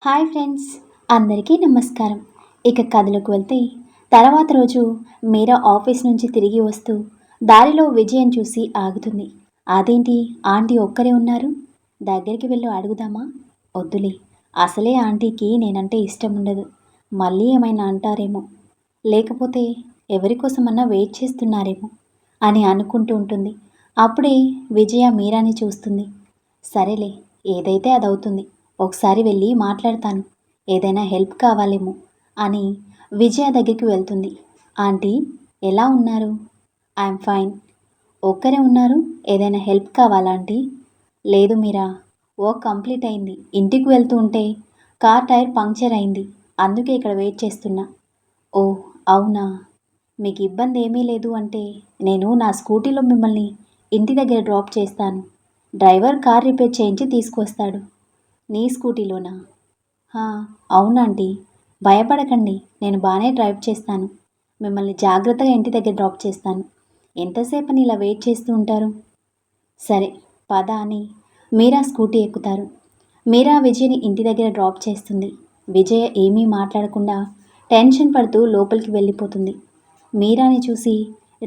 Hi friends, అందరికీ నమస్కారం. ఇక కథలోకి వెళ్తే తర్వాత రోజు మీరా ఆఫీస్ నుంచి తిరిగి వస్తూ దారిలో విజయం చూసి ఆగుతుంది. అదేంటి, ఆంటీ ఒక్కరే ఉన్నారు? దగ్గరికి వెళ్ళి అడుగుదామా? వద్దులే, అసలే ఆంటీకి నేనంటే ఇష్టం ఉండదు. మళ్ళీ ఏమైనా అంటారేమో, లేకపోతే ఎవరి కోసమన్నా వెయిట్ చేస్తున్నారేమో అని అనుకుంటూ ఉంటుంది. అప్పుడే విజయ మీరాని చూస్తుంది. సరేలే, ఏదైతే అదవుతుంది. ఒకసారి వెళ్ళి మాట్లాడతాను. ఏదైనా హెల్ప్ కావాలేమో అని విజయ దగ్గరికి వెళ్తుంది. ఆంటీ, ఎలా ఉన్నారు? I'm fine. ఒక్కరే ఉన్నారు? ఏదైనా హెల్ప్ కావాలా ఆంటీ? లేదు మీరా, వర్క్ కంప్లీట్ అయింది. ఇంటికి వెళ్తూ ఉంటే కార్ టైర్ పంక్చర్ అయింది. అందుకే ఇక్కడ వెయిట్ చేస్తున్నా. ఓ, అవునా? మీకు ఇబ్బంది ఏమీ లేదు అంటే నేను నా స్కూటీలో మిమ్మల్ని ఇంటి దగ్గర డ్రాప్ చేస్తాను. డ్రైవర్ కార్ రిపేర్ చేయించి తీసుకొస్తాడు. నీ స్కూటీలోనా? హా, అవునాంటీ. భయపడకండి, నేను బాగానే డ్రైవ్ చేస్తాను. మిమ్మల్ని జాగ్రత్తగా ఇంటి దగ్గర డ్రాప్ చేస్తాను. ఎంతసేపని ఇలా వెయిట్ చేస్తూ ఉంటారు? సరే, పద అని మీరా స్కూటీ ఎక్కుతారు. మీరా విజయ్ని ఇంటి దగ్గర డ్రాప్ చేస్తుంది. విజయ ఏమీ మాట్లాడకుండా టెన్షన్ పడుతూ లోపలికి వెళ్ళిపోతుంది. మీరాని చూసి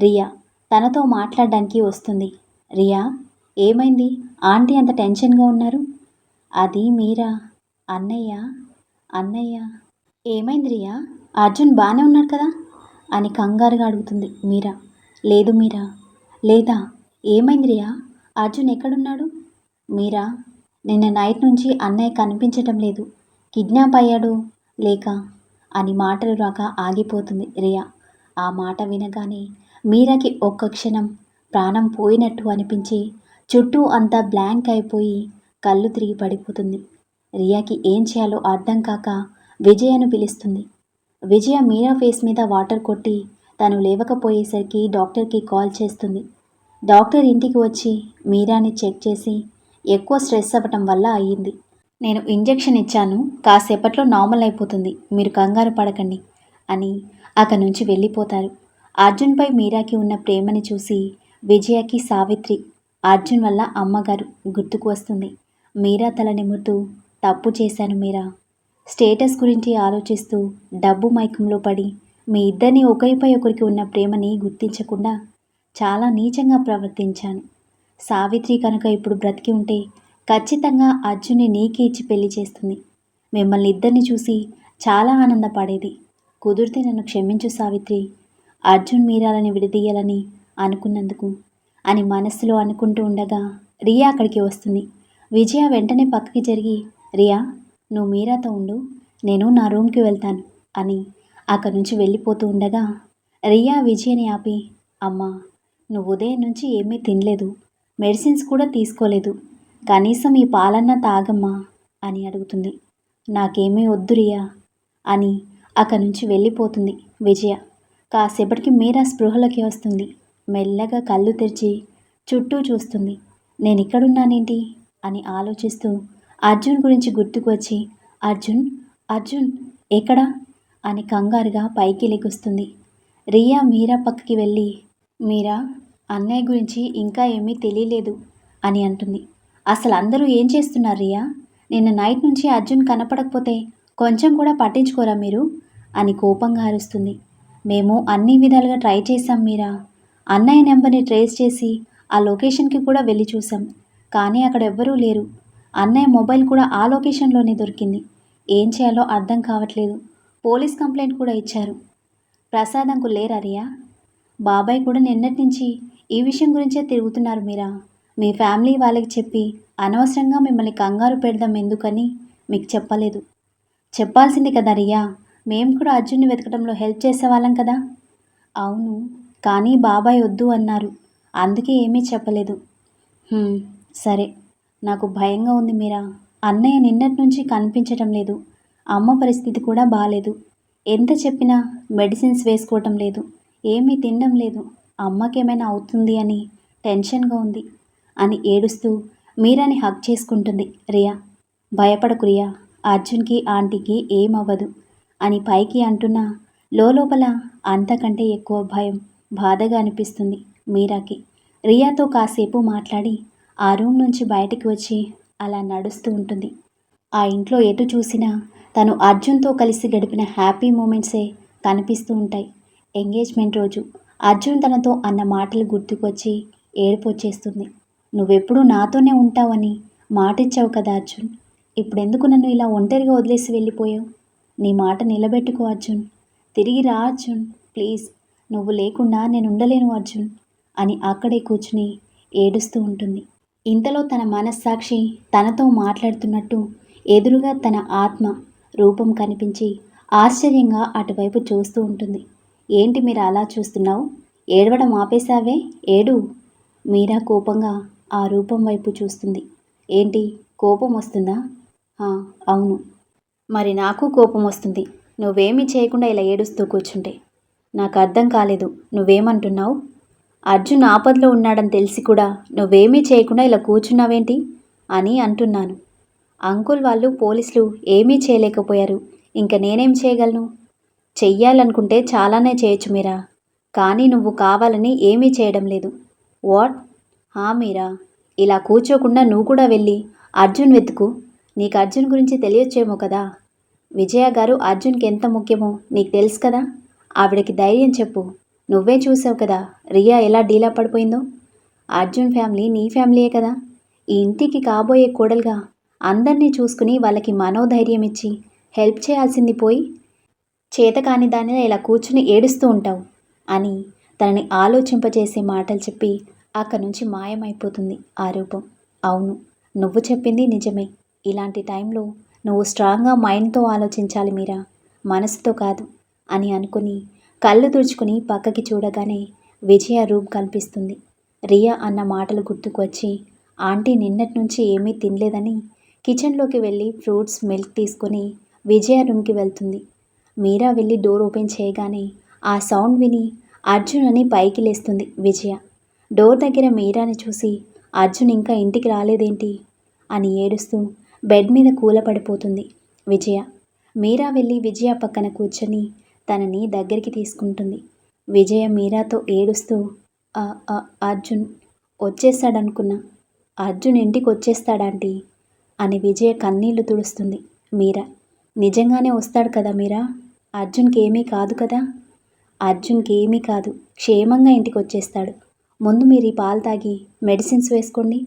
రియా తనతో మాట్లాడడానికి వస్తుంది. రియా, ఏమైంది? ఆంటీ అంత టెన్షన్గా ఉన్నారు? అది మీరా. అన్నయ్య, అన్నయ్య. ఏమైంది రియా? అర్జున్ బాగానే ఉన్నాడు కదా అని కంగారుగా అడుగుతుంది మీరా. లేదు మీరా. లేదా? ఏమైంది రియా? అర్జున్ ఎక్కడున్నాడు? మీరా, నిన్న నైట్ నుంచి అన్నయ్య కనిపించటం లేదు. కిడ్నాప్ అయ్యాడు లేక అని మాటలు రాక ఆగిపోతుంది రియా. ఆ మాట వినగానే మీరాకి ఒక్క క్షణం ప్రాణం పోయినట్టు అనిపించి చుట్టూ అంతా బ్లాంక్ అయిపోయి కళ్ళు తిరిగి పడిపోతుంది. రియాకి ఏం చేయాలో అర్థం కాక విజయను పిలుస్తుంది. విజయ మీరా ఫేస్ మీద వాటర్ కొట్టి తను లేవకపోయేసరికి డాక్టర్కి కాల్ చేస్తుంది. డాక్టర్ ఇంటికి వచ్చి మీరాని చెక్ చేసి ఎక్కువ స్ట్రెస్ అవ్వటం వల్ల అయ్యింది. నేను ఇంజెక్షన్ ఇచ్చాను, కాసేపట్లో నార్మల్ అయిపోతుంది, మీరు కంగారు పడకండి అని అక్కడి నుంచి వెళ్ళిపోతారు. అర్జున్పై మీరాకి ఉన్న ప్రేమని చూసి విజయకి సావిత్రి, అర్జున్ వల్ల అమ్మగారు గుర్తుకు వస్తుంది. మీరా తల నిమురుతూ, తప్పు చేశాను మీరా. స్టేటస్ గురించి ఆలోచిస్తూ డబ్బు మైకంలో పడి మీ ఇద్దరిని ఒకరిపై ఒకరికి ఉన్న ప్రేమని గుర్తించకుండా చాలా నీచంగా ప్రవర్తించాను. సావిత్రి కనుక ఇప్పుడు బ్రతికి ఉంటే ఖచ్చితంగా అర్జున్ని నీకే ఇచ్చి పెళ్లి చేస్తుంది. మిమ్మల్ని ఇద్దరిని చూసి చాలా ఆనందపడేది. కుదిరితే నన్ను క్షమించు సావిత్రి, అర్జున్ మీరాలని విడదీయాలని అనుకున్నందుకు అని మనస్సులో అనుకుంటూ ఉండగా రియా అక్కడికి వస్తుంది. విజయ వెంటనే పక్కకి జరిగి, రియా, నువ్వు మీరాతో ఉండు, నేను నా రూమ్కి వెళ్తాను అని అక్కడి నుంచి వెళ్ళిపోతూ ఉండగా రియా విజయని ఆపి, అమ్మా, నువ్వు ఉదయం నుంచి ఏమీ తినలేదు, మెడిసిన్స్ కూడా తీసుకోలేదు, కనీసం ఈ పాలన్నా తాగమ్మా అని అడుగుతుంది. నాకేమీ వద్దు రియా అని అక్కడి నుంచి వెళ్ళిపోతుంది విజయ. కాసేపటికి మీరా స్పృహలోకి వస్తుంది. మెల్లగా కళ్ళు తెరిచి చుట్టూ చూస్తుంది. నేను ఇక్కడున్నానేంటి అని ఆలోచిస్తూ అర్జున్ గురించి గుర్తుకు వచ్చి, అర్జున్, అర్జున్ ఎక్కడా అని కంగారుగా పైకి లెగుస్తుంది. రియా మీరా పక్కకి వెళ్ళి, మీరా, అన్నయ్య గురించి ఇంకా ఏమీ తెలియలేదు అని అంటుంది. అసలు అందరూ ఏం చేస్తున్నారు రియా? నిన్న నైట్ నుంచి అర్జున్ కనపడకపోతే కొంచెం కూడా పట్టించుకోరా మీరు అని కోపంగా అరుస్తుంది. మేము అన్ని విధాలుగా ట్రై చేశాం మీరా. అన్నయ్య నెంబర్ని ట్రేస్ చేసి ఆ లొకేషన్కి కూడా వెళ్ళి చూసాం, కానీ అక్కడ ఎవ్వరూ లేరు. అన్నయ్య మొబైల్ కూడా ఆ లొకేషన్లోనే దొరికింది. ఏం చేయాలో అర్థం కావట్లేదు. పోలీస్ కంప్లైంట్ కూడా ఇచ్చారు. ప్రసాద్ అంకుల్ లేరా రియా? బాబాయ్ కూడా నిన్నటి నుంచి ఈ విషయం గురించే తిరుగుతున్నారు మీరా. మీ ఫ్యామిలీ వాళ్ళకి చెప్పి అనవసరంగా మిమ్మల్ని కంగారు పెడదాం ఎందుకని మీకు చెప్పలేదు. చెప్పాల్సింది కదా రియా, మేము కూడా అర్జున్ని వెతకడంలో హెల్ప్ చేసేవాళ్ళం కదా. అవును, కానీ బాబాయ్ వద్దు అన్నారు, అందుకే ఏమీ చెప్పలేదు. సరే, నాకు భయంగా ఉంది మీరా. అన్నయ్య నిన్నటి నుంచి కనిపించటం లేదు. అమ్మ పరిస్థితి కూడా బాగాలేదు. ఎంత చెప్పినా మెడిసిన్స్ వేసుకోవటం లేదు, ఏమీ తినడం లేదు. అమ్మకేమైనా అవుతుంది అని టెన్షన్గా ఉంది అని ఏడుస్తూ మీరాని హగ్ చేసుకుంటుంది రియా. భయపడకు రియా, అర్జున్కి ఆంటీకి ఏమవ్వదు అని పైకి అంటున్నా లోపల అంతకంటే ఎక్కువ భయం, బాధగా అనిపిస్తుంది మీరాకి. రియాతో కాసేపు మాట్లాడి ఆ రూమ్ నుంచి బయటికి వచ్చి అలా నడుస్తూ ఉంటుంది. ఆ ఇంట్లో ఎటు చూసినా తను అర్జున్తో కలిసి గడిపిన హ్యాపీ మూమెంట్సే కనిపిస్తూ ఉంటాయి. ఎంగేజ్మెంట్ రోజు అర్జున్ తనతో అన్న మాటలు గుర్తుకొచ్చి ఏడుపు వచ్చేస్తుంది. నువ్వెప్పుడూ నాతోనే ఉంటావని మాటిచ్చావు కదా అర్జున్. ఇప్పుడెందుకు నన్ను ఇలా ఒంటరిగా వదిలేసి వెళ్ళిపోయావు? నీ మాట నిలబెట్టుకో అర్జున్. తిరిగి రా అర్జున్, ప్లీజ్. నువ్వు లేకుండా నేను ఉండలేను అర్జున్ అని అక్కడే కూర్చుని ఏడుస్తూ ఉంటుంది. ఇంతలో తన మనస్సాక్షి తనతో మాట్లాడుతున్నట్టు ఎదురుగా తన ఆత్మ రూపం కనిపించి ఆశ్చర్యంగా అటువైపు చూస్తూ ఉంటుంది. ఏంటి మీరు అలా చూస్తున్నావు? ఏడవడం ఆపేశావే, ఏడు. మీరా కోపంగా ఆ రూపం వైపు చూస్తుంది. ఏంటి, కోపం వస్తుందా? "ఆ, అవును. మరి నాకు కోపం వస్తుంది నువ్వేమీ చేయకుండా ఇలా ఏడుస్తూ కూర్చుంటే. నాకు అర్థం కాలేదు, నువ్వేమంటున్నావు? అర్జున్ ఆపదలో ఉన్నాడని తెలిసి కూడా నువ్వేమీ చేయకుండా ఇలా కూర్చున్నావేంటి అని అంటున్నాను. అంకుల్ వాళ్ళు పోలీసులు ఏమీ చేయలేకపోయారు, ఇంక నేనేం చేయగలను? చెయ్యాలనుకుంటే చాలానే చేయొచ్చు మీరా, కానీ నువ్వు కావాలని ఏమీ చేయడం లేదు. వాట్? మీరా, ఇలా కూర్చోకుండా నువ్వు కూడా వెళ్ళి అర్జున్ వెతుకు. నీకు అర్జున్ గురించి తెలియచ్చేమో కదా. విజయ గారు అర్జున్కి ఎంత ముఖ్యమో నీకు తెలుసు కదా. ఆవిడకి ధైర్యం చెప్పు. నువ్వే చూసావు కదా రియా ఎలా డీలా పడిపోయిందో. అర్జున్ ఫ్యామిలీ నీ ఫ్యామిలీయే కదా. ఈ ఇంటికి కాబోయే కోడలుగా అందరినీ చూసుకుని వాళ్ళకి మనోధైర్యం ఇచ్చి హెల్ప్ చేయాల్సింది పోయి చేతకాని దానిలా ఇలా కూర్చుని ఏడుస్తూ ఉంటావు అని తనని ఆలోచింపజేసే మాటలు చెప్పి అక్కడి నుంచి మాయమైపోతుంది ఆ రూపం. అవును, నువ్వు చెప్పింది నిజమే. ఇలాంటి టైంలో నువ్వు స్ట్రాంగ్గా మైండ్తో ఆలోచించాలి మీరా, మనసుతో కాదు అని అనుకుని కళ్ళు తుడుచుకుని పక్కకి చూడగానే విజయ రూమ్ కనిపిస్తుంది. రియా అన్న మాటలు గుర్తుకు వచ్చి ఆంటీ నిన్నటి నుంచి ఏమీ తినలేదని కిచెన్లోకి వెళ్ళి ఫ్రూట్స్ మిల్క్ తీసుకొని విజయ రూమ్కి వెళ్తుంది. మీరా వెళ్ళి డోర్ ఓపెన్ చేయగానే ఆ సౌండ్ విని అర్జున్ అని పైకి లేస్తుంది విజయ. డోర్ దగ్గర మీరాని చూసి అర్జున్ ఇంకా ఇంటికి రాలేదేంటి అని ఏడుస్తూ బెడ్ మీద కూలపడిపోతుంది విజయ. మీరా వెళ్ళి విజయ పక్కన కూర్చొని తనని దగ్గరికి తీసుకుంటుంది. విజయ మీరాతో ఏడుస్తూ అర్జున్ వచ్చేస్తాడనుకున్నా. అర్జున్ ఇంటికి వచ్చేస్తాడంటీ అని విజయ కన్నీళ్లు తుడుస్తుంది. మీరా, నిజంగానే వస్తాడు కదా మీరా? అర్జున్కి ఏమీ కాదు కదా? అర్జున్కి ఏమీ కాదు, క్షేమంగా ఇంటికి వచ్చేస్తాడు. ముందు మీరు ఈ పాలు తాగి మెడిసిన్స్ వేసుకోండి.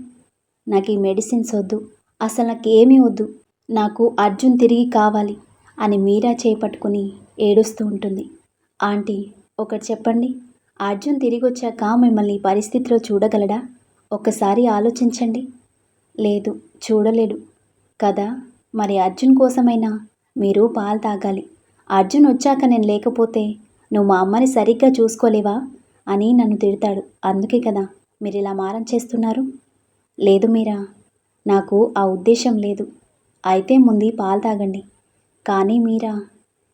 నాకు ఈ మెడిసిన్స్ వద్దు, అసలు నాకేమీ వద్దు. నాకు అర్జున్ తిరిగి కావాలి అని మీరా చేపట్టుకుని ఏడుస్తూ ఉంటుంది. ఆంటీ, ఒకటి చెప్పండి. అర్జున్ తిరిగి వచ్చాక మిమ్మల్ని ఈ పరిస్థితిలో చూడగలడా? ఒక్కసారి ఆలోచించండి. లేదు, చూడలేడు కదా. మరి అర్జున్ కోసమైనా మీరు పాలు తాగాలి. అర్జున్ వచ్చాక నేను లేకపోతే నువ్వు మా అమ్మని సరిగ్గా చూసుకోలేవా అని నన్ను తిడతాడు. అందుకే కదా మీరు ఇలా మారం చేస్తున్నారు. లేదు మీరా, నాకు ఆ ఉద్దేశం లేదు. అయితే ముందు పాలు తాగండి. కానీ మీరా,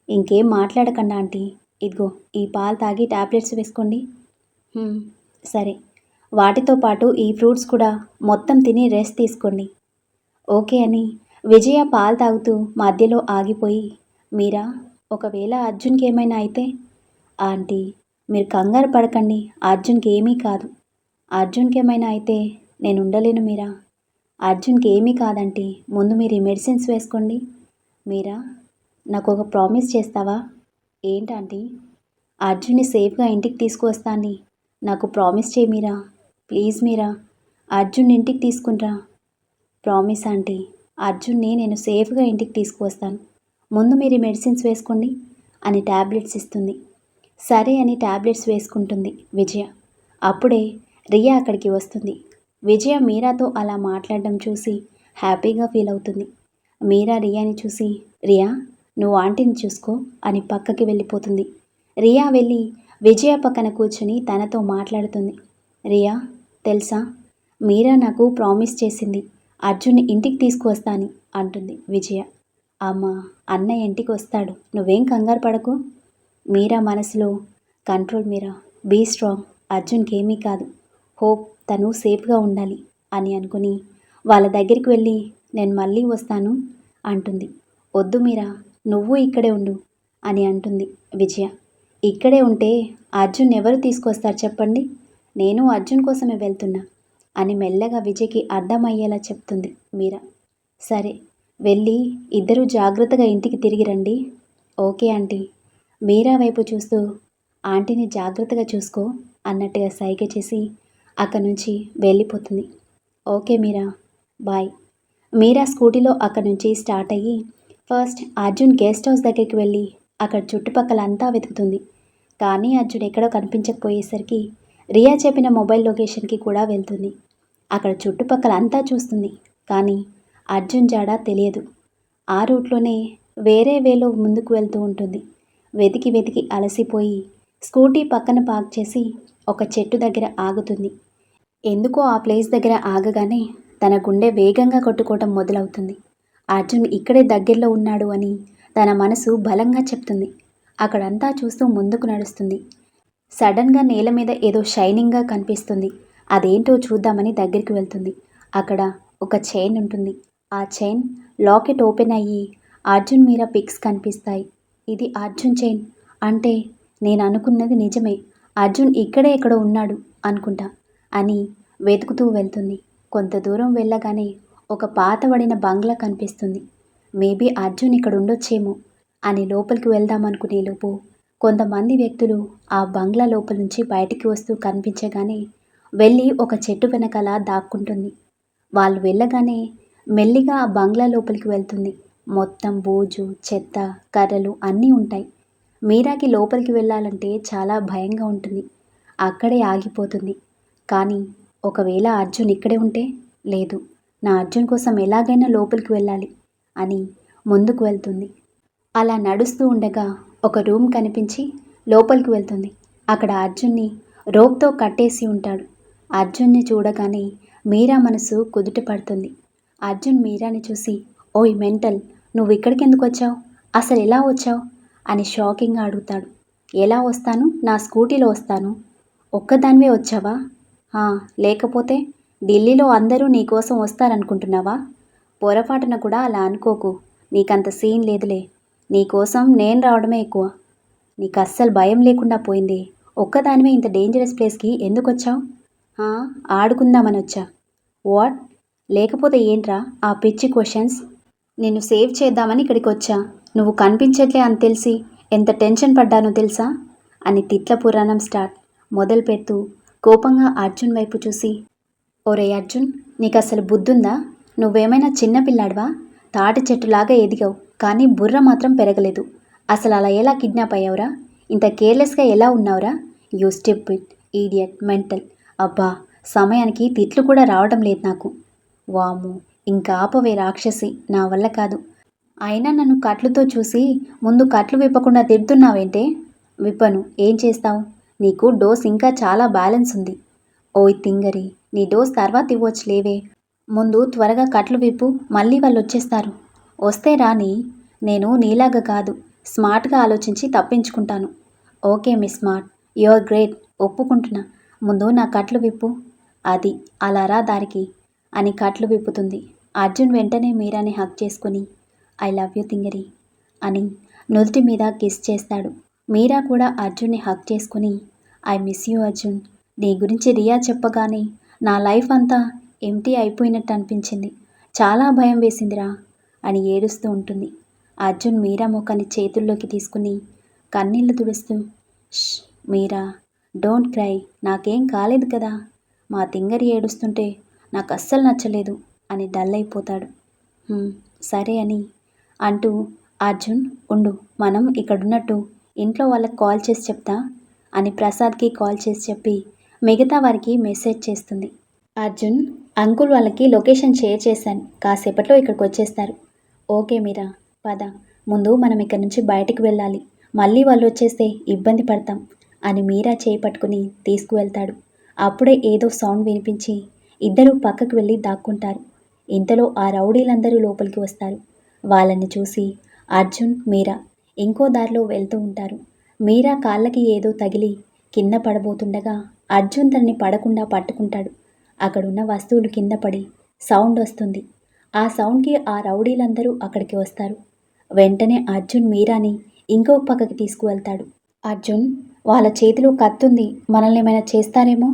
ఇంకేం మాట్లాడకండి ఆంటీ. ఇదిగో ఈ పాలు తాగి టాబ్లెట్స్ వేసుకోండి. సరే, వాటితో పాటు ఈ ఫ్రూట్స్ కూడా మొత్తం తిని రెస్ట్ తీసుకోండి. ఓకే అని విజయ పాలు తాగుతూ మధ్యలో ఆగిపోయి, మీరా, ఒకవేళ అర్జున్కి ఏమైనా అయితే? ఆంటీ, మీరు కంగారు పడకండి, అర్జున్కి ఏమీ కాదు. అర్జున్కి ఏమైనా అయితే నేను ఉండలేను మీరా. అర్జున్కి ఏమీ కాదంటీ, ముందు మీరు ఈ మెడిసిన్స్ వేసుకోండి. మీరా, నాకు ఒక ప్రామిస్ చేస్తావా? ఏంటంటీ? అర్జున్ని సేఫ్గా ఇంటికి తీసుకువస్తాను నాకు ప్రామిస్ చేయి మీరా. ప్లీజ్ మీరా, అర్జున్ ఇంటికి తీసుకునిరా. ప్రామిస్ ఆంటీ, అర్జున్ని నేను సేఫ్గా ఇంటికి తీసుకువస్తాను. ముందు మీరు ఈ మెడిసిన్స్ వేసుకోండి అని ట్యాబ్లెట్స్ ఇస్తుంది. సరే అని ట్యాబ్లెట్స్ వేసుకుంటుంది విజయ. అప్పుడే రియా అక్కడికి వస్తుంది. విజయ మీరాతో అలా మాట్లాడడం చూసి హ్యాపీగా ఫీల్ అవుతుంది. మీరా రియాని చూసి, రియా, నువ్వు ఆంటీని చూసుకో అని పక్కకి వెళ్ళిపోతుంది. రియా వెళ్ళి విజయ పక్కన కూర్చుని తనతో మాట్లాడుతుంది. రియా, తెలుసా, మీరా నాకు ప్రామిస్ చేసింది అర్జున్ని ఇంటికి తీసుకువస్తాని అంటుంది విజయ. అమ్మా, అన్నయ్య ఇంటికి వస్తాడు, నువ్వేం కంగారు పడకు. మీరా మనసులో, కంట్రోల్ మీరా, బీ స్ట్రాంగ్, అర్జున్కి ఏమీ కాదు, హోప్ తను సేఫ్గా ఉండాలి అని అనుకుని వాళ్ళ దగ్గరికి వెళ్ళి నేను మళ్ళీ వస్తాను అంటుంది. వద్దు మీరా, నువ్వు ఇక్కడే ఉండు అని అంటుంది విజయ. ఇక్కడే ఉంటే అర్జున్ ఎవరు తీసుకొస్తారు చెప్పండి? నేను అర్జున్ కోసమే వెళ్తున్నా అని మెల్లగా విజయ్కి అర్థమయ్యేలా చెప్తుంది మీరా. సరే, వెళ్ళి ఇద్దరూ జాగ్రత్తగా ఇంటికి తిరిగి రండి. Okay aunty. మీరా వైపు చూస్తూ ఆంటీని జాగ్రత్తగా చూసుకో అన్నట్టుగా సైగ చేసి అక్కడి నుంచి వెళ్ళిపోతుంది. ఓకే మీరా, బాయ్. మీరా స్కూటీలో అక్కడి నుంచి స్టార్ట్ అయ్యి ఫస్ట్ అర్జున్ గెస్ట్ హౌస్ దగ్గరికి వెళ్ళి అక్కడ చుట్టుపక్కల అంతా వెతుకుతుంది. కానీ అర్జున్ ఎక్కడో కనిపించకపోయేసరికి రియా చెప్పిన మొబైల్ లొకేషన్కి కూడా వెళ్తుంది. అక్కడ చుట్టుపక్కల అంతా చూస్తుంది. కానీ అర్జున్ జాడ తెలియదు. ఆ రూట్లోనే వేరే వేలో ముందుకు వెళ్తూ ఉంటుంది. వెతికి వెతికి అలసిపోయి స్కూటీ పక్కన పార్క్ చేసి ఒక చెట్టు దగ్గర ఆగుతుంది. ఎందుకో ఆ ప్లేస్ దగ్గర ఆగగానే తన గుండె వేగంగా కొట్టుకోవటం మొదలవుతుంది. అర్జున్ ఇక్కడే దగ్గరలో ఉన్నాడు అని తన మనసు బలంగా చెప్తుంది. అక్కడంతా చూస్తూ ముందుకు నడుస్తుంది. సడన్గా నేల మీద ఏదో షైనింగ్గా కనిపిస్తుంది. అదేంటో చూద్దామని దగ్గరికి వెళ్తుంది. అక్కడ ఒక చైన్ ఉంటుంది. ఆ చైన్ లాకెట్ ఓపెన్ అయ్యి అర్జున్ మీరా పిక్స్ కనిపిస్తాయి. ఇది అర్జున్ చైన్ అంటే నేను అనుకున్నది నిజమే, అర్జున్ ఇక్కడే ఎక్కడో ఉన్నాడు అనుకుంటా అని వెతుకుతూ వెళ్తుంది. కొంత దూరం వెళ్ళగానే ఒక పాతబడిన బంగ్లా కనిపిస్తుంది. మేబీ అర్జున్ ఇక్కడ ఉండొచ్చేమో అని లోపలికి వెళ్దామనుకునే లోపు కొంతమంది వ్యక్తులు ఆ బంగ్లా లోపల నుంచి బయటికి వస్తూ కనిపించగానే వెళ్ళి ఒక చెట్టు వెనకాల దాక్కుంటుంది. వాళ్ళు వెళ్ళగానే మెల్లిగా ఆ బంగ్లా లోపలికి వెళ్తుంది. మొత్తం బూజు, చెత్త, కర్రలు అన్నీ ఉంటాయి. మీరాకి లోపలికి వెళ్ళాలంటే చాలా భయంగా ఉంటుంది. అక్కడే ఆగిపోతుంది. కానీ ఒకవేళ అర్జున్ ఇక్కడే ఉంటే, లేదు, నా అర్జున్ కోసం ఎలాగైనా లోపలికి వెళ్ళాలి అని ముందుకు వెళ్తుంది. అలా నడుస్తూ ఉండగా ఒక రూమ్ కనిపించి లోపలికి వెళ్తుంది. అక్కడ అర్జున్ని రోప్తో కట్టేసి ఉంటాడు. అర్జున్ని చూడగానే మీరా మనసు కుదుట పడుతుంది. అర్జున్ మీరాని చూసి, ఓయ్ మెంటల్, నువ్వు ఇక్కడికి ఎందుకు వచ్చావు, అసలు ఎలా వచ్చావు అని షాకింగ్గా అడుగుతాడు. ఎలా వస్తాను, నా స్కూటీలో వస్తాను. ఒక్కదానివే వచ్చావా? లేకపోతే ఢిల్లీలో అందరూ నీకోసం వస్తారనుకుంటున్నావా? పొరపాటున కూడా అలా అనుకోకు, నీకంత సీన్ లేదులే. నీకోసం నేను రావడమే ఎక్కువ. నీకు అస్సలు భయం లేకుండా పోయింది. ఒక్కదానివే ఇంత డేంజరస్ ప్లేస్కి ఎందుకు వచ్చావు? ఆడుకుందామని వచ్చా. వాట్? లేకపోతే ఏంట్రా ఆ పిచ్చి క్వశ్చన్స్? నిన్ను సేవ్ చేద్దామని ఇక్కడికి వచ్చా. నువ్వు కనిపించట్లే అని తెలిసి ఎంత టెన్షన్ పడ్డానో తెలుసా అని తిట్ల పురాణం స్టార్ట్ మొదలు పెడుతూ కోపంగా అర్జున్ వైపు చూసి, ఒరే అర్జున్, నీకు అసలు బుద్ధుందా? నువ్వేమైనా చిన్నపిల్లాడివా? తాటి చెట్టులాగా ఎదిగావు, కానీ బుర్ర మాత్రం పెరగలేదు. అసలు అలా ఎలా కిడ్నాప్ అయ్యావురా? ఇంత కేర్లెస్గా ఎలా ఉన్నావురా? You stupid, idiot, mental. అబ్బా, సమయానికి తిట్లు కూడా రావడం లేదు నాకు. వాము, ఇంకా ఆపవే రాక్షసి, నా వల్ల కాదు. అయినా నన్ను కట్లుతో చూసి ముందు కట్లు విప్పకుండా తిడుతున్నావేంటే? విప్పను, ఏం చేస్తావు? నీకు డోస్ ఇంకా చాలా బ్యాలెన్స్ ఉంది. ఓయ్ తింగరి, నీ డోస్ తర్వాత ఇవ్వచ్చు లేవే. ముందు త్వరగా కట్లు విప్పు, మళ్ళీ వాళ్ళు వచ్చేస్తారు. వస్తే రాని, నేను నీలాగా కాదు, స్మార్ట్గా ఆలోచించి తప్పించుకుంటాను. Okay miss smart, you are great, ఒప్పుకుంటున్నా. ముందు నా కట్లు విప్పు. అది అలా రా దారికి అని కట్లు విప్పుతుంది. అర్జున్ వెంటనే మీరాని హక్ చేసుకుని, ఐ లవ్ యూ తింగరి అని నుదుటి మీద కిస్ చేస్తాడు. మీరా కూడా అర్జున్ని హక్ చేసుకుని, ఐ మిస్ యూ అర్జున్, నీ గురించి రియా చెప్పగానే నా లైఫ్ అంతా ఎంటీ అయిపోయినట్టు అనిపించింది. చాలా భయం వేసిందిరా అని ఏడుస్తూ ఉంటుంది. అర్జున్ మీరా ముఖాన్ని చేతుల్లోకి తీసుకుని కన్నీళ్లు తుడుస్తూ, ష్ మీరా, డోంట్ క్రై, నాకేం కాలేదు కదా. మా తింగరి ఏడుస్తుంటే నాకు అస్సలు నచ్చలేదు అని డల్ అయిపోతాడు. సరే అని అంటూ, అర్జున్ ఉండు, మనం ఇక్కడున్నట్టు ఇంట్లో వాళ్ళకి కాల్ చేసి చెప్తా అని ప్రసాద్కి కాల్ చేసి చెప్పి మిగతా వారికి మెసేజ్ చేస్తుంది. అర్జున్, అంకుల్ వాళ్ళకి లొకేషన్ షేర్ చేశాను, కాసేపట్లో ఇక్కడికి వచ్చేస్తారు. ఓకే మీరా, పద, ముందు మనం ఇక్కడి నుంచి బయటికి వెళ్ళాలి, మళ్ళీ వాళ్ళు వచ్చేస్తే ఇబ్బంది పడతాం అని మీరా చేయి పట్టుకుని తీసుకువెళ్తాడు. అప్పుడే ఏదో సౌండ్ వినిపించి ఇద్దరూ పక్కకు వెళ్ళి దాక్కుంటారు. ఇంతలో ఆ రౌడీలందరూ లోపలికి వస్తారు. వాళ్ళని చూసి అర్జున్, మీరా ఇంకో దారిలో వెళ్తూ ఉంటారు. మీరా కాళ్ళకి ఏదో తగిలి కింద పడబోతుండగా అర్జున్ తనని పడకుండా పట్టుకుంటాడు. అక్కడున్న వస్తువులు కింద పడి సౌండ్ వస్తుంది. ఆ సౌండ్కి ఆ రౌడీలందరూ అక్కడికి వస్తారు. వెంటనే అర్జున్ మీరాని ఇంకో పక్కకి తీసుకువెళ్తాడు. అర్జున్, వాళ్ళ చేతిలో కత్తుంది, మనల్ని ఏమైనా చేస్తారేమో.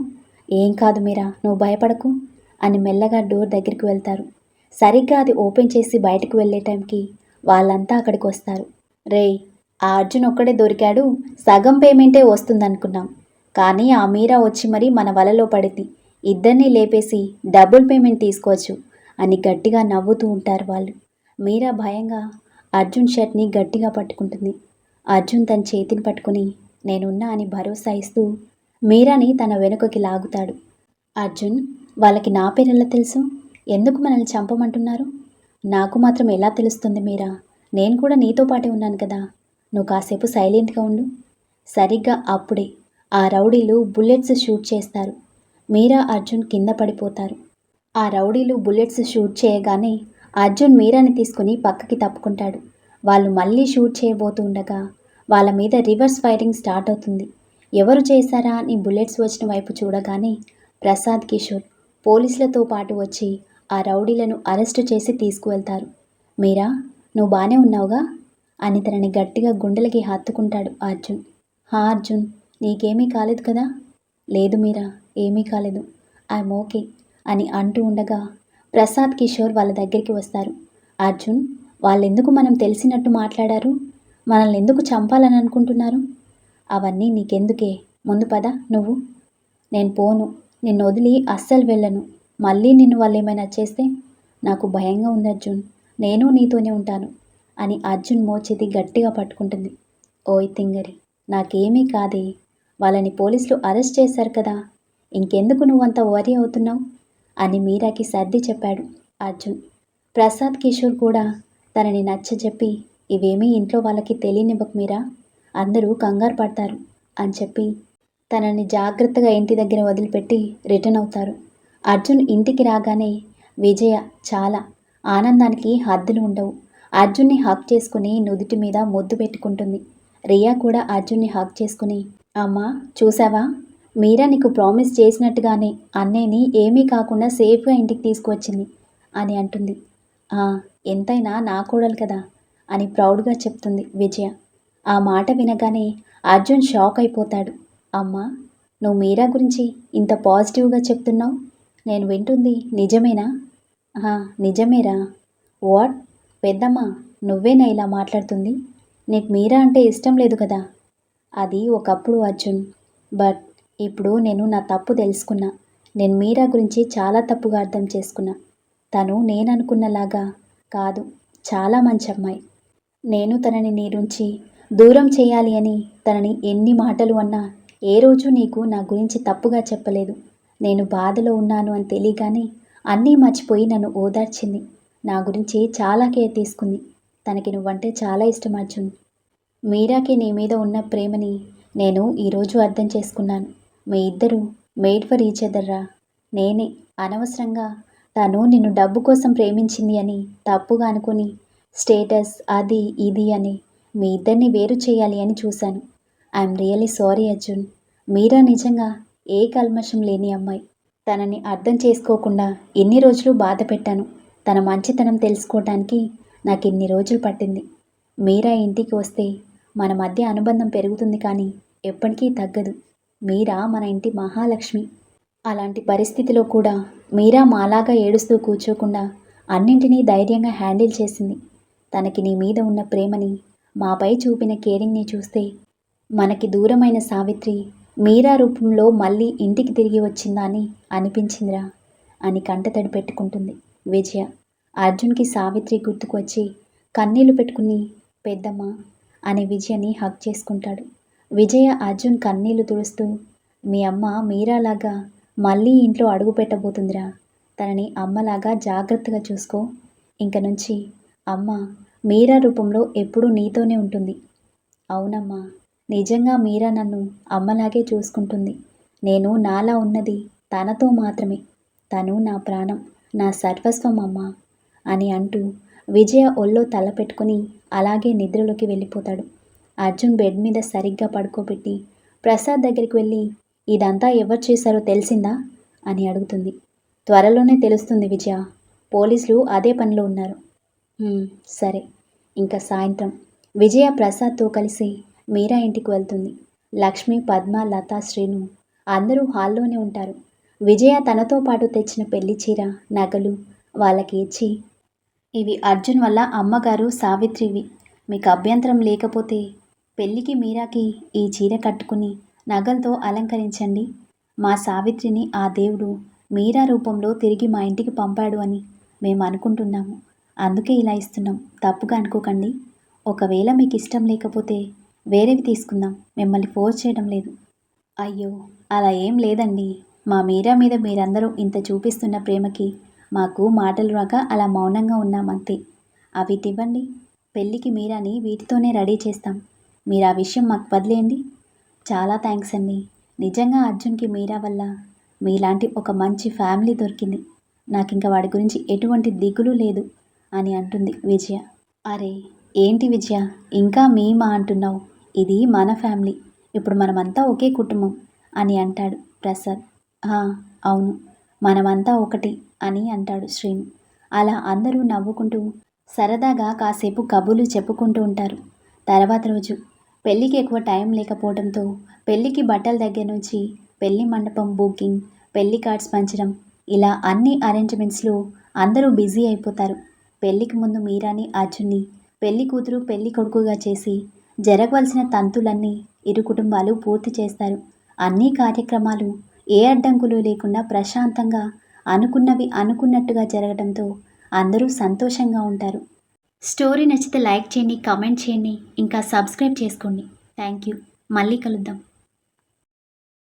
ఏం కాదు మీరా, నువ్వు భయపడకు అని మెల్లగా డోర్ దగ్గరికి వెళ్తారు. సరిగ్గా అది ఓపెన్ చేసి బయటకు వెళ్ళే టైంకి వాళ్ళంతా అక్కడికి వస్తారు. రేయ్, ఆ అర్జున్ ఒక్కడే దొరికాడు, సగం పేమెంటే వస్తుందనుకున్నాం, కానీ ఆ మీరా వచ్చి మరీ మన వలలో పడింది, ఇద్దరినీ లేపేసి డబుల్ పేమెంట్ తీసుకోవచ్చు అని గట్టిగా నవ్వుతూ ఉంటారు వాళ్ళు. మీరా భయంగా అర్జున్ షర్ట్ని గట్టిగా పట్టుకుంటుంది. అర్జున్ తన చేతిని పట్టుకుని నేనున్నా అని భరోసా ఇస్తూ మీరాని తన వెనుకకి లాగుతాడు. అర్జున్, వాళ్ళకి నా పేరెలా తెలుసు? ఎందుకు మనల్ని చంపమంటున్నారు? నాకు మాత్రం ఎలా తెలుస్తుంది మీరా? నేను కూడా నీతో పాటే ఉన్నాను కదా. నువ్వు కాసేపు సైలెంట్గా ఉండు. సరిగ్గా అప్పుడే ఆ రౌడీలు బుల్లెట్స్ షూట్ చేస్తారు. మీరా అర్జున్ కింద పడిపోతారు. ఆ రౌడీలు బుల్లెట్స్ షూట్ చేయగానే అర్జున్ మీరాని తీసుకుని పక్కకి తప్పుకుంటాడు. వాళ్ళు మళ్ళీ షూట్ చేయబోతూ ఉండగా వాళ్ళ మీద రివర్స్ ఫైరింగ్ స్టార్ట్ అవుతుంది. ఎవరు చేశారా అని బుల్లెట్స్ వచ్చిన వైపు చూడగానే ప్రసాద్ కిషోర్ పోలీసులతో పాటు వచ్చి ఆ రౌడీలను అరెస్టు చేసి తీసుకువెళ్తారు. మీరా, నువ్వు బానే ఉన్నావుగా అని తనని గట్టిగా గుండెలకి హత్తుకుంటాడు అర్జున్. హా అర్జున్, నీకేమీ కాలేదు కదా? లేదు మీరా, ఏమీ కాలేదు, ఐఎమ్ ఓకే అని అంటూ ఉండగా ప్రసాద్ కిషోర్ వాళ్ళ దగ్గరికి వస్తారు. అర్జున్, వాళ్ళెందుకు మనం తెలిసినట్టు మాట్లాడారు? మనల్ని ఎందుకు చంపాలని అనుకుంటున్నారు? అవన్నీ నీకెందుకే, ముందు పద నువ్వు. నేను పోను, నిన్ను వదిలి అస్సలు వెళ్ళను. మళ్ళీ నిన్ను వాళ్ళు ఏమైనా చేస్తే నాకు భయంగా ఉంది అర్జున్, నేను నీతోనే ఉంటాను అని అర్జున్ మోచేతి గట్టిగా పట్టుకుంటుంది. ఓయ్ తింగరి, నాకేమీ కాదే, వాళ్ళని పోలీసులు అరెస్ట్ చేశారు కదా, ఇంకెందుకు నువ్వంత వరీ అవుతున్నావు అని మీరాకి సర్ది చెప్పాడు అర్జున్. ప్రసాద్ కిషోర్ కూడా తనని నచ్చజెప్పి ఇవేమీ ఇంట్లో వాళ్ళకి తెలియనివ్వకు మీరా, అందరూ కంగారు పడతారు అని చెప్పి తనని జాగ్రత్తగా ఇంటి దగ్గర వదిలిపెట్టి రిటర్న్ అవుతారు. అర్జున్ ఇంటికి రాగానే విజయ చాలా ఆనందానికి హద్దులు ఉండవు. అర్జున్ని హక్ చేసుకుని నుదుటి మీద ముద్దు పెట్టుకుంటుంది. రియా కూడా అర్జున్ని హక్ చేసుకుని, అమ్మా చూసావా, మీరా నీకు ప్రామిస్ చేసినట్టుగానే అన్నయ్యని ఏమీ కాకుండా సేఫ్గా ఇంటికి తీసుకువచ్చింది అని అంటుంది. ఎంతైనా నా కోడలు కదా అని ప్రౌడ్గా చెప్తుంది విజయ. ఆ మాట వినగానే అర్జున్ షాక్ అయిపోతాడు. అమ్మా, నువ్వు మీరా గురించి ఇంత పాజిటివ్గా చెప్తున్నావు, నేను వింటుంది నిజమేనా? నిజమేరా. వాట్ పెద్దమ్మ, నువ్వేనా ఇలా మాట్లాడుతుంది? నీకు మీరా అంటే ఇష్టం లేదు కదా? అది ఒకప్పుడు అర్జున్, బట్ ఇప్పుడు నేను నా తప్పు తెలుసుకున్నా. నేను మీరా గురించి చాలా తప్పుగా అర్థం చేసుకున్నా. తను నేననుకున్నలాగా కాదు, చాలా మంచి అమ్మాయి. నేను తనని నీ నుంచి దూరం చేయాలి అని తనని ఎన్ని మాటలు అన్నా ఏ రోజు నీకు నా గురించి తప్పుగా చెప్పలేదు. నేను బాధలో ఉన్నాను అని తెలియగానే అన్నీ మర్చిపోయి నన్ను ఓదార్చింది. నా గురించి చాలా కేర్ తీసుకుంది. తనకి నువ్వంటే చాలా ఇష్టం అర్జున్. మీరాకి నీ మీద ఉన్న ప్రేమని నేను ఈరోజు అర్థం చేసుకున్నాను. మీ ఇద్దరు మేడ్ ఫర్ ఈచ్ అదర్రా. నేనే అనవసరంగా తను నిన్ను డబ్బు కోసం ప్రేమించింది అని తప్పుగా అనుకుని స్టేటస్ అది ఇది అని మీ ఇద్దరిని వేరు చేయాలి అని చూశాను. I'm really sorry Arjun. మీరా నిజంగా ఏ కల్మషం లేని అమ్మాయి. తనని అర్థం చేసుకోకుండా ఎన్ని రోజులు బాధ పెట్టాను. తన మంచితనం తెలుసుకోవడానికి నాకు ఇన్ని రోజులు పట్టింది. మీరా ఇంటికి వస్తే మన మధ్య అనుబంధం పెరుగుతుంది కానీ ఎప్పటికీ తగ్గదు. మీరా మన ఇంటి మహాలక్ష్మి. అలాంటి పరిస్థితిలో కూడా మీరా మాలాగా ఏడుస్తూ కూర్చోకుండా అన్నింటినీ ధైర్యంగా హ్యాండిల్ చేసింది. తనకి నీ మీద ఉన్న ప్రేమని, మాపై చూపిన కేరింగ్ని చూస్తే మనకి దూరమైన సావిత్రి మీరా రూపంలో మళ్ళీ ఇంటికి తిరిగి వచ్చిందా అని అనిపించిందిరా అని కంటతడి పెట్టుకుంటుంది విజయ. అర్జున్కి సావిత్రి గుర్తుకు వచ్చి కన్నీళ్లు పెట్టుకుని పెద్దమ్మ అని విజయని హగ్ చేసుకుంటాడు. విజయ అర్జున్ కన్నీళ్లు తుడుస్తూ, మీ అమ్మ మీరాలాగా మళ్ళీ ఇంట్లో అడుగు పెట్టబోతుందిరా, తనని అమ్మలాగా జాగ్రత్తగా చూసుకో. ఇంక నుంచి అమ్మ మీరా రూపంలో ఎప్పుడూ నీతోనే ఉంటుంది. అవునమ్మా, నిజంగా మీరా నన్ను అమ్మలాగే చూసుకుంటుంది. నేను నాలా ఉన్నది తనతో మాత్రమే. తను నా ప్రాణం, నా సర్వస్వం అమ్మా అని అంటూ విజయ ఒళ్ళో తల పెట్టుకుని అలాగే నిద్రలోకి వెళ్ళిపోతాడు. అర్జున్ బెడ్ మీద సరిగ్గా పడుకోబెట్టి ప్రసాద్ దగ్గరికి వెళ్ళి, ఇదంతా ఎవరు చేశారో తెలిసిందా అని అడుగుతుంది. త్వరలోనే తెలుస్తుంది విజయ, పోలీసులు అదే పనిలో ఉన్నారు. సరే. ఇంకా సాయంత్రం విజయ ప్రసాద్తో కలిసి మీరా ఇంటికి వెళ్తుంది. లక్ష్మి, పద్మ, లత, శ్రీను అందరూ హాల్లోనే ఉంటారు. విజయ తనతో పాటు తెచ్చిన పెళ్లి చీర, నగలు వాళ్ళకి ఇచ్చి, ఇవి అర్జున్ వల్ల అమ్మగారు సావిత్రివి. మీకు అభ్యంతరం లేకపోతే పెళ్ళికి మీరాకి ఈ చీర కట్టుకుని నగలతో అలంకరించండి. మా సావిత్రిని ఆ దేవుడు మీరా రూపంలో తిరిగి మా ఇంటికి పంపాడు అని మేము అనుకుంటున్నాము. అందుకే ఇలా ఇస్తున్నాం. తప్పుగా అనుకోకండి. ఒకవేళ మీకు ఇష్టం లేకపోతే వేరేవి తీసుకుందాం. మిమ్మల్ని ఫోర్స్ చేయడం లేదు. అయ్యో, అలా ఏం లేదండి. మా మీరా మీద మీరందరూ ఇంత చూపిస్తున్న ప్రేమకి మాకు మాటలు రాక అలా మౌనంగా ఉన్నామంతే. అవిటివ్వండి. పెళ్ళికి మీరాని వీటితోనే రెడీ చేస్తాం. మీరు ఆ విషయం మాకు వదిలేయండి. చాలా థ్యాంక్స్ అండి. నిజంగా అర్జున్కి మీరా వల్ల మీలాంటి ఒక మంచి ఫ్యామిలీ దొరికింది. నాకింక వాడి గురించి ఎటువంటి దిగులు లేదు అని అంటుంది విజయ. అరే, ఏంటి విజయ, ఇంకా మా అంటున్నావు? ఇది మన ఫ్యామిలీ. ఇప్పుడు మనమంతా ఒకే కుటుంబం అని అంటాడు ప్రసాద్. "ఆ, అవును, మనమంతా ఒకటి" అని అంటాడు శ్రీను. అలా అందరూ నవ్వుకుంటూ సరదాగా కాసేపు కబుర్లు చెప్పుకుంటూ ఉంటారు. తర్వాత రోజు పెళ్ళికి ఎక్కువ టైం లేకపోవడంతో పెళ్ళికి బట్టల దగ్గర నుంచి పెళ్లి మండపం బుకింగ్, పెళ్లి కార్డ్స్ పంచడం, ఇలా అన్ని అరేంజ్మెంట్స్లో అందరూ బిజీ అయిపోతారు. పెళ్ళికి ముందు మీరాని అర్జున్ని పెళ్లి కూతురు పెళ్లి కొడుకుగా చేసి జరగవలసిన తంతులన్నీ ఇరు కుటుంబాలు పూర్తి చేస్తారు. అన్ని కార్యక్రమాలు ఏ అడ్డంకులు లేకుండా ప్రశాంతంగా అనుకున్నవి అనుకున్నట్టుగా జరగడంతో అందరూ సంతోషంగా ఉంటారు. స్టోరీ నచ్చితే లైక్ చేయండి, కామెంట్ చేయండి, ఇంకా సబ్స్క్రైబ్ చేసుకోండి. Thank you. మళ్ళీ కలుద్దాం.